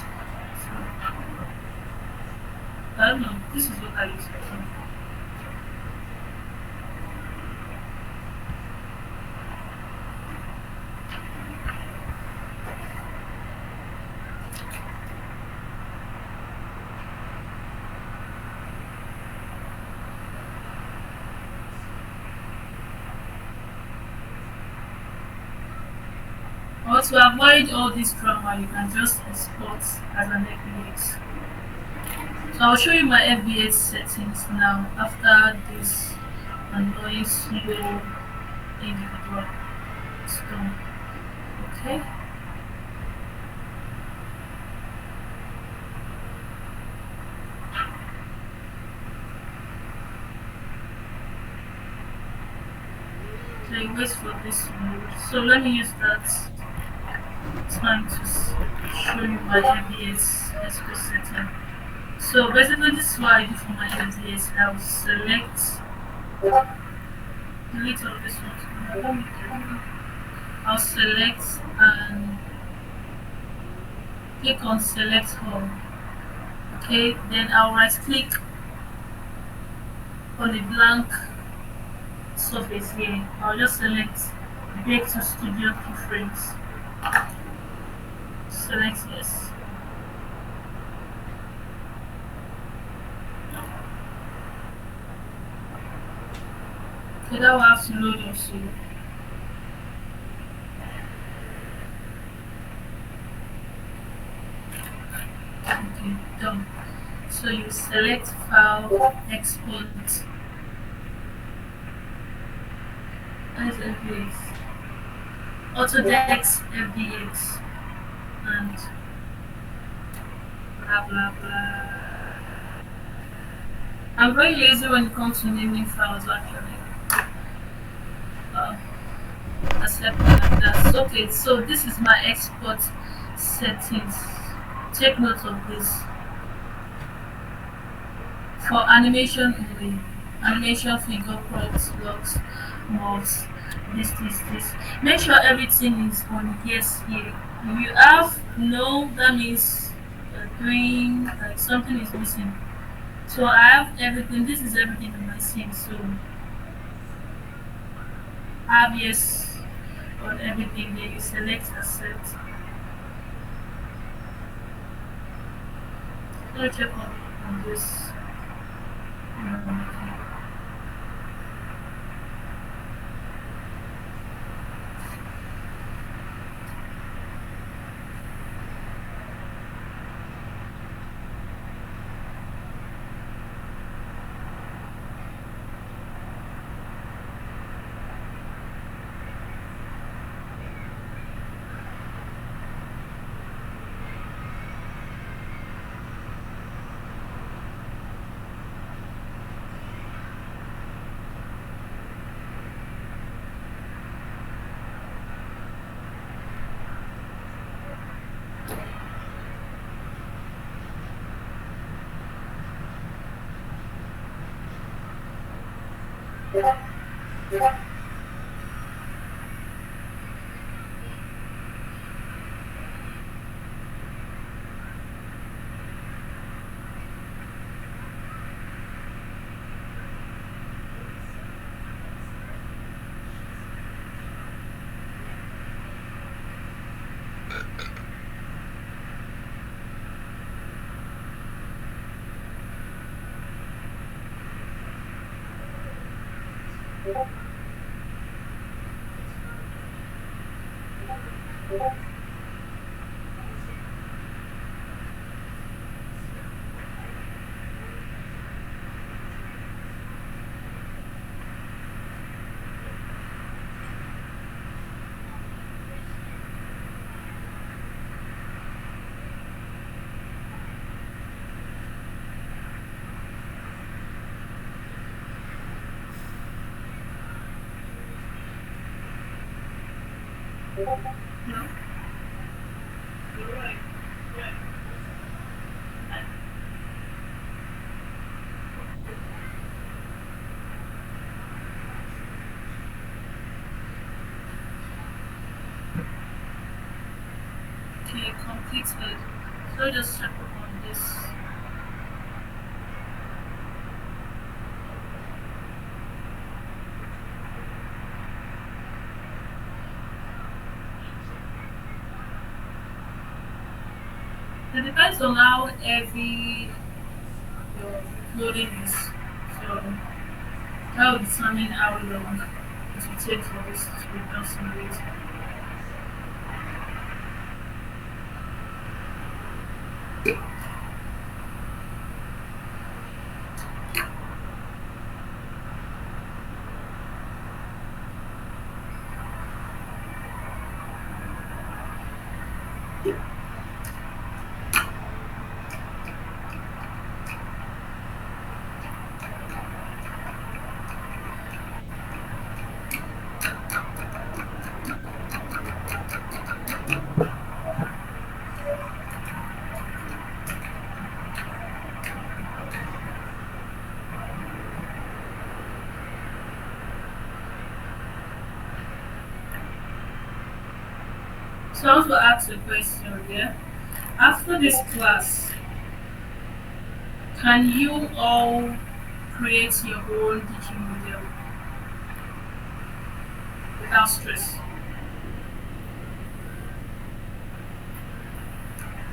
So, I don't know, this is what I use for. Or to avoid all this drama, you can just export as an FBX. So I'll show you my FBX settings now after this annoying slow individual is done. Okay. So you wait for this to load. So let me use that time to show you my FBX export setting. So basically this is what I do for my FBX. I will select delete all this one. I'll select and click on select all Okay, then I'll right click on a blank surface here. I'll just select bake to studio keyframes. Select yes. Okay, that will have to load also. Okay, done. So you select file, export as FBX, Autodesk FBX, and blah blah blah. I'm very lazy when it comes to naming files actually. Uh, accept like that. Okay, so this is my export settings. Take note of this. For animation only, animation figure props, blocks, mobs, this. Make sure everything is on yes here. If you have no, that means doing like something is missing. So I have everything. This is everything on my scene. So I have yes on everything here. You select accept. Let me check on this. Okay. No? You're right. Okay, completed. So just check on this. It depends on how heavy your clothing is. So that will determine how long it will take for this to be done simulated. So I want to ask a question here. After this class, can you all create your own digi model without stress?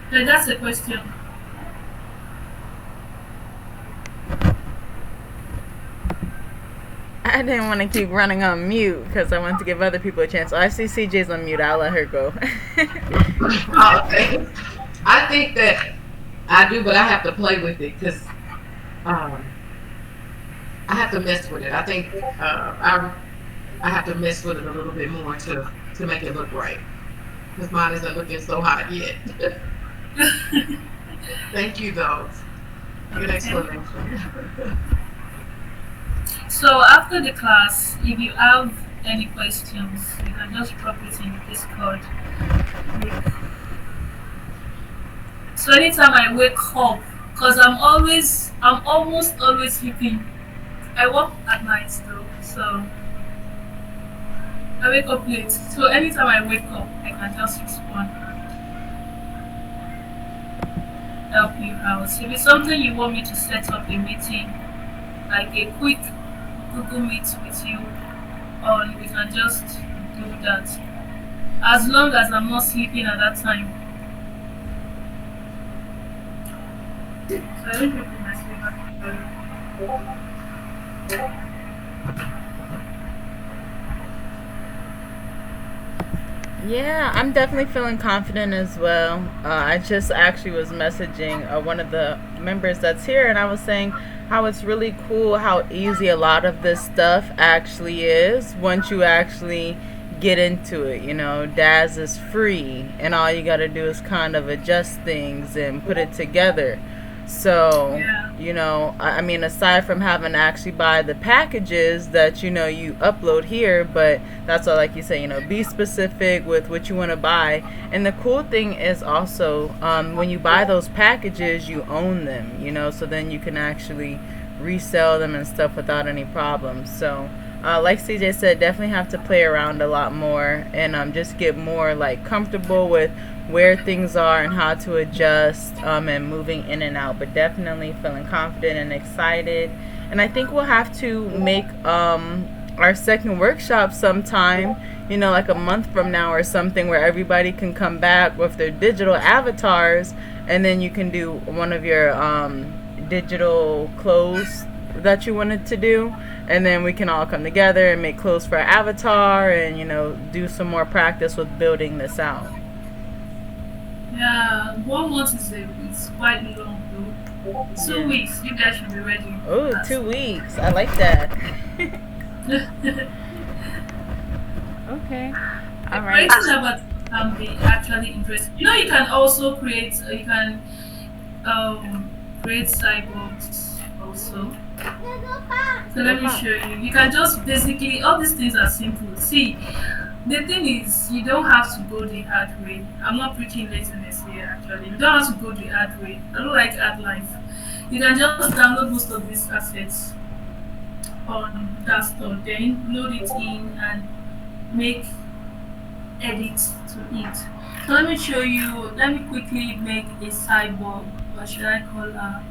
So that's the question. I didn't want to keep running on mute because I wanted to give other people a chance. Oh, I see CJ's on mute. I'll let her go. Okay. I think that I do, but I have to play with it because I have to mess with it. I think I have to mess with it a little bit more to make it look right because mine isn't looking so hot yet. Thank you, though. Good explanation. So after the class, if you have any questions, you can just drop it in Discord. So anytime I wake up, because I'm almost always sleeping. I work at night though, so I wake up late. So anytime I wake up, I can just respond. Help you out. If it's something you want me to set up a meeting, like a quick Google Meet with you on, we can just do that. As long as I'm not sleeping at that time. So I don't know if my sleep. Yeah, I'm definitely feeling confident as well. I just actually was messaging one of the members that's here, and I was saying how it's really cool how easy a lot of this stuff actually is once you actually get into it. You know, Daz is free, and all you got to do is kind of adjust things and put it together. So, Yeah. you know, I mean, aside from having to actually buy the packages that, you know, you upload here, but that's all, like you say, you know, be specific with what you want to buy. And the cool thing is also, when you buy those packages, you own them, you know, so then you can actually resell them and stuff without any problems. So, like CJ said, definitely have to play around a lot more and just get more, like, comfortable with where things are and how to adjust and moving in and out, but definitely feeling confident and excited. And I think we'll have to make our second workshop sometime, you know, like a month from now or something, where everybody can come back with their digital avatars, and then you can do one of your digital clothes that you wanted to do, and then we can all come together and make clothes for our avatar and, you know, do some more practice with building this out. Yeah, 1 month is quite long though. 2 weeks, you guys should be ready. Oh, 2 weeks. I like that. Okay. All right. Creating about can be actually interesting. You know, you can also create. You can create cyborgs also. So let me show you. You can just basically, all these things are simple. See, the thing is, you don't have to go the hard way. I'm not preaching laziness here actually. You don't have to go the hard way. I don't like hard life. You can just download most of these assets on that store, then load it in and make edits to it. So let me show you, let me quickly make a cyborg. What should I call her?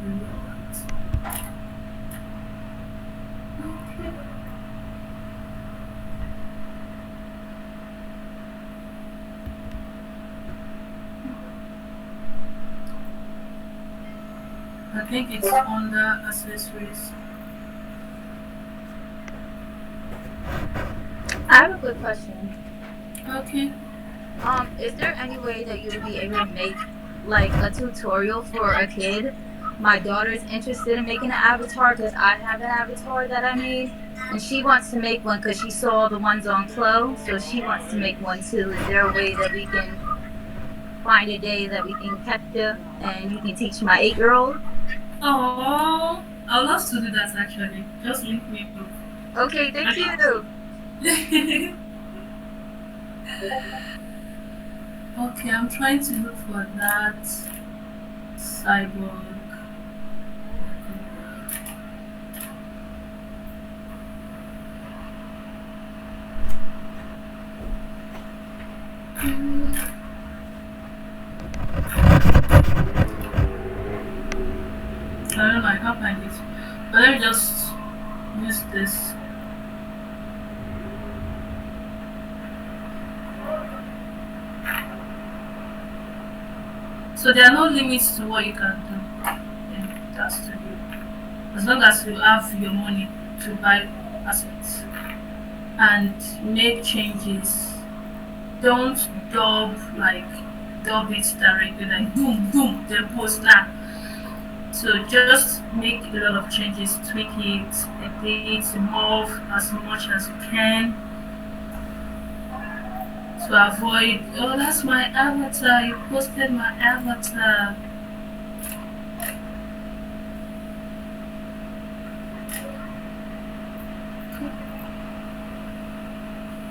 I think it's under accessories. I have a quick question. Okay. Is there any way that you would be able to make like a tutorial for a kid? My daughter's interested in making an avatar because I have an avatar that I made, and she wants to make one because she saw the ones on Clo, so she wants to make one too. Is there a way that we can find a day that we can catch you and you can teach my 8-year-old? Oh, I'd love to do that actually. Just link me up. Okay, thank you. Okay, I'm trying to look for that cyborg. I don't like can't find it. But let me just use this. So there are no limits to what you can do in Daz3d, as long as you have your money to buy assets and make changes. Don't dub it directly like boom boom then post now. So just make a lot of changes, tweak it, edit, remove as much as you can to avoid, oh, that's my avatar, you posted my avatar.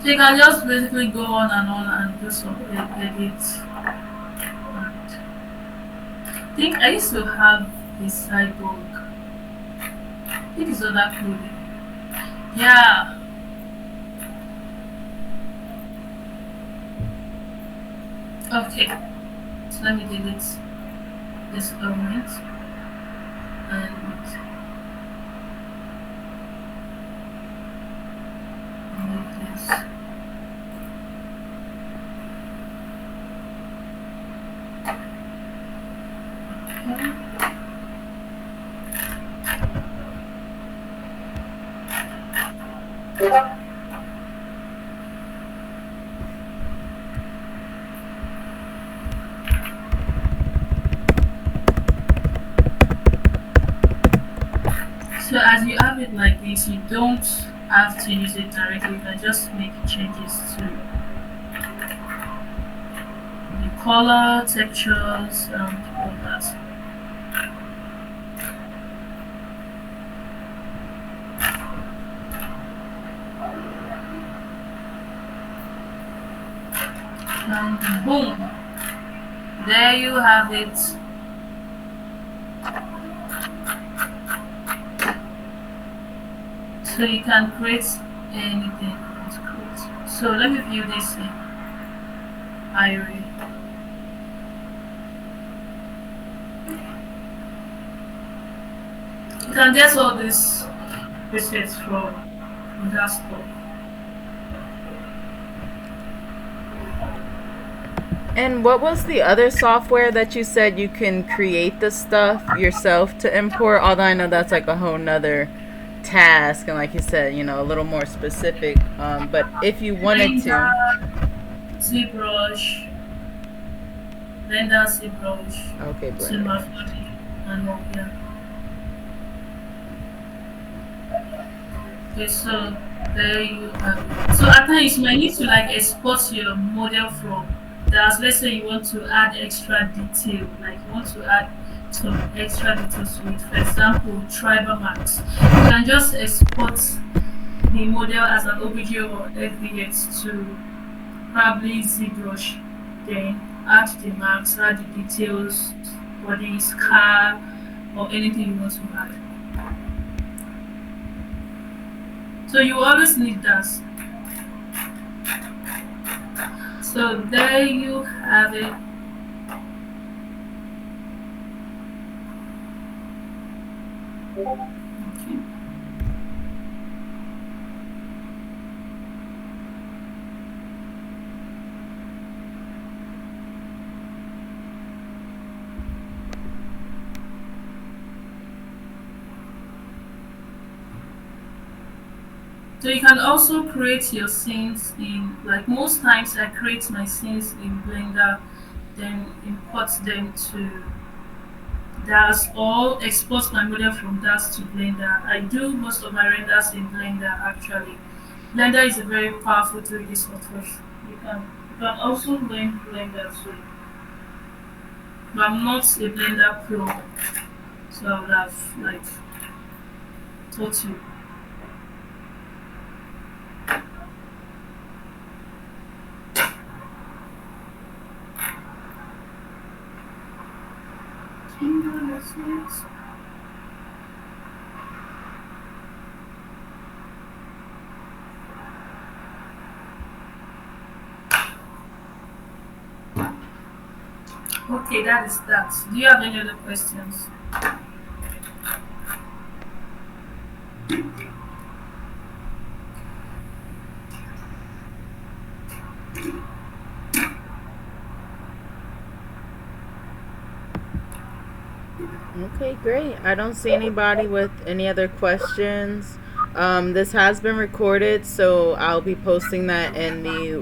So you can just basically go on and do some edits. I think I used to have a cyborg. I think it's other clothing. Yeah. Okay. So let me delete this element and delete this. So as you have it like this, you don't have to use it directly. You can just make changes to the color, textures, and all that. And boom, there you have it. So you can create anything you want to create. So let me view this in IRA. You can get all these presets from that store. And what was the other software that you said you can create the stuff yourself to import? Although I know that's like a whole nother task, and like you said, you know, a little more specific. But if you wanted to, ZBrush, Blender, ZBrush, okay, Blender. Cinema 4D, and all, yeah. Okay, so there you have it. So at times you might need to like export your model from that. Let's say you want to add extra detail, like you want to add some extra details to it. For example, tribal marks. You can just export the model as an OBJ or FBX to probably ZBrush, then add the marks, add the details, bodies, car, or anything you want to add. So you always need that. So there you have it. Okay. So you can also create your scenes in, like most times I create my scenes in Blender, then import them to Daz or export my model from Daz to Blender. I do most of my renders in Blender actually. Blender is a very powerful 3D software. You can also learn Blender too. But I'm not a Blender pro, so I would have like taught you. Okay, that is that. Do you have any other questions? Okay, great. I don't see anybody with any other questions. This has been recorded, so I'll be posting that in the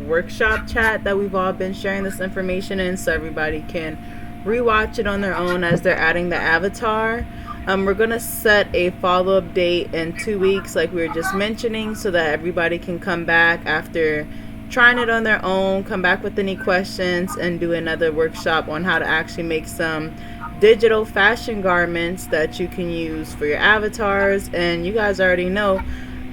workshop chat that we've all been sharing this information in, so everybody can rewatch it on their own as they're adding the avatar. We're gonna set a follow-up date in 2 weeks, like we were just mentioning, so that everybody can come back after trying it on their own, come back with any questions, and do another workshop on how to actually make some digital fashion garments that you can use for your avatars. And you guys already know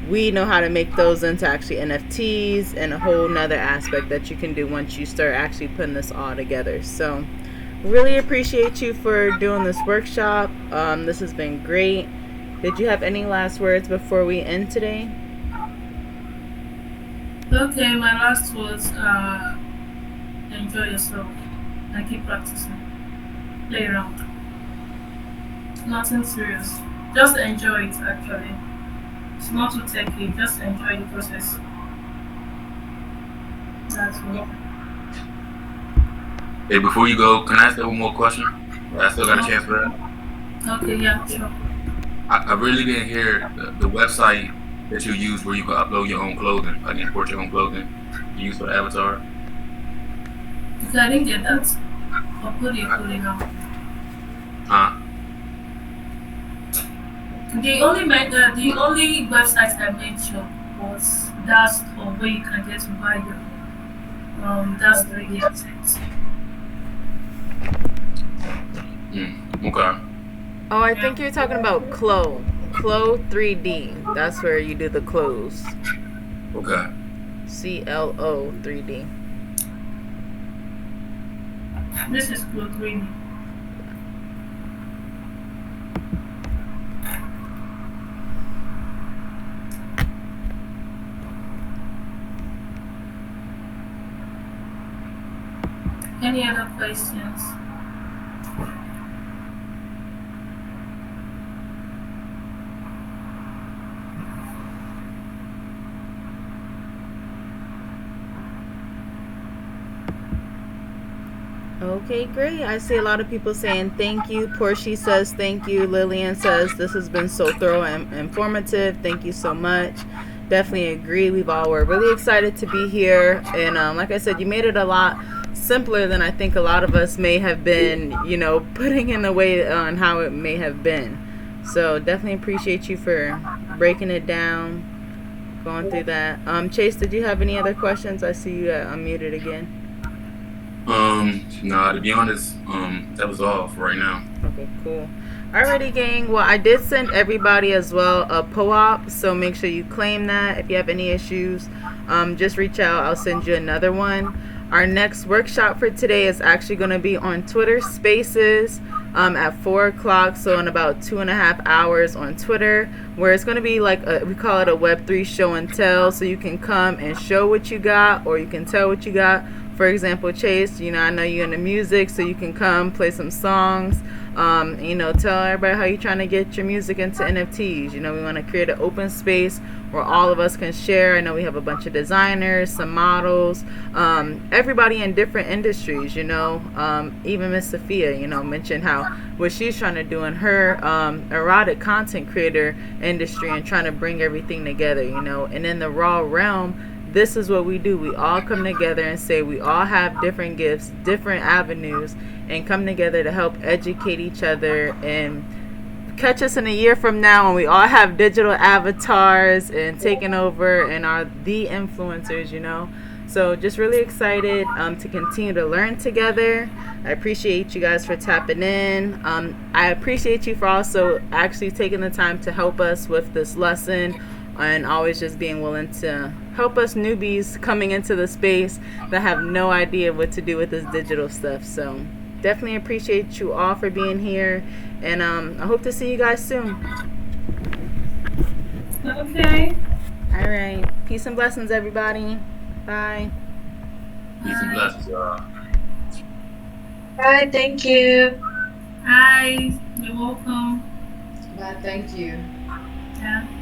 we know how to make those into actually NFTs, and a whole nother aspect that you can do once you start actually putting this all together. So really appreciate you for doing this workshop. This has been great. Did you have any last words before we end today? Okay, my last was enjoy yourself and keep practicing. Play around. Nothing serious. Just enjoy it actually. It's not too techy, just enjoy the process. That's all. Hey, before you go, can I ask one more question? I still got a chance for that. Okay, yeah, sure. I really didn't hear the website that you use where you can upload your own clothing, like import your own clothing, you use for the avatar. Okay, I didn't get that. I'll put it now. Huh? The only website I mentioned was Daz3d, where you can get to buy your Daz3d assets. Okay. Oh, I think you're talking about Clo 3D. That's where you do the clothes. Okay. CLO 3D. This is Clo 3D. Any other questions? Okay, great. I see a lot of people saying thank you. Portia says thank you. Lillian says this has been so thorough and informative. Thank you so much. Definitely agree. We've all were really excited to be here. And like I said, you made it a lot simpler than I think a lot of us may have been, putting in the way on how it may have been. So definitely appreciate you for breaking it down, going through that. Chase, did you have any other questions? I see you unmuted again. Nah, to be honest, that was all for right now. Okay, cool. Alrighty, gang. Well, I did send everybody as well a POAP, so make sure you claim that. If you have any issues, just reach out. I'll send you another one. Our next workshop for today is actually going to be on Twitter Spaces at 4 o'clock, so in about 2.5 hours on Twitter, where it's going to be like we call it a Web3 show and tell, so you can come and show what you got, or you can tell what you got. For example, Chase, I know you're into music, so you can come play some songs. Tell everybody how you're trying to get your music into NFTs. We want to create an open space where all of us can share. I know we have a bunch of designers, some models, everybody in different industries, even Miss Sophia, mentioned what she's trying to do in her erotic content creator industry and trying to bring everything together, and in the raw realm, this is what we do. We all come together and say we all have different gifts, different avenues, and come together to help educate each other and catch us in a year from now when we all have digital avatars and taking over and are the influencers, So just really excited to continue to learn together. I appreciate you guys for tapping in. I appreciate you for also actually taking the time to help us with this lesson and always just being willing to help us newbies coming into the space that have no idea what to do with this digital stuff. So definitely appreciate you all for being here, and I hope to see you guys soon. Okay. All right. Peace and blessings, everybody. Bye. Peace and blessings, y'all. Bye, thank you. Hi, you're welcome. Bye, thank you. Yeah.